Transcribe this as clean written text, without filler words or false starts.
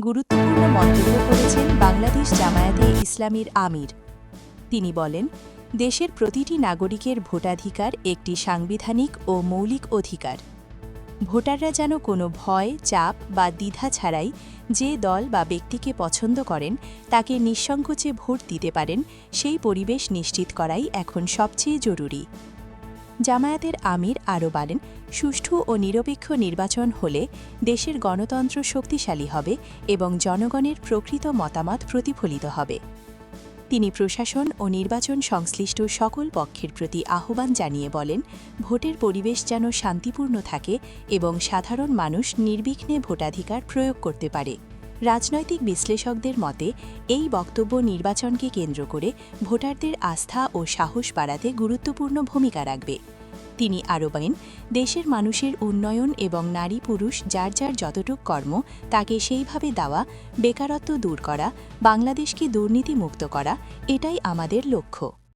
গুরুত্বপূর্ণ মন্তব্য করেছেন বাংলাদেশ জামায়াতে ইসলামীর আমির। তিনি বলেন, দেশের প্রতিটি নাগরিকের ভোটাধিকার একটি সাংবিধানিক ও মৌলিক অধিকার। ভোটাররা যেন কোনো ভয়, চাপ বা দ্বিধা ছাড়াই যে দল বা ব্যক্তিকে পছন্দ করেন তাকে নিঃসংকোচে ভোট দিতে পারেন, সেই পরিবেশ নিশ্চিত করাই এখন সবচেয়ে জরুরি। জামায়াতের আমির আরও বলেন, সুষ্ঠু ও নিরপেক্ষ নির্বাচন হলে দেশের গণতন্ত্র শক্তিশালী হবে এবং জনগণের প্রকৃত মতামত প্রতিফলিত হবে। তিনি প্রশাসন ও নির্বাচন সংশ্লিষ্ট সকল পক্ষের প্রতি আহ্বান জানিয়ে বলেন, ভোটের পরিবেশ যেন শান্তিপূর্ণ থাকে এবং সাধারণ মানুষ নির্বিঘ্নে ভোটাধিকার প্রয়োগ করতে পারে। রাজনৈতিক বিশ্লেষকদের মতে এই বক্তব্য নির্বাচনকে কেন্দ্র করে ভোটারদের আস্থা ও সাহস বাড়াতে গুরুত্বপূর্ণ ভূমিকা রাখবে। তিনি আরও বলেন, দেশের মানুষের উন্নয়ন এবং নারী পুরুষ যার যার যতটুক কর্ম তাকে সেইভাবে দেওয়া, বেকারত্ব দূর করা, বাংলাদেশকে দুর্নীতিমুক্ত করা, এটাই আমাদের লক্ষ্য।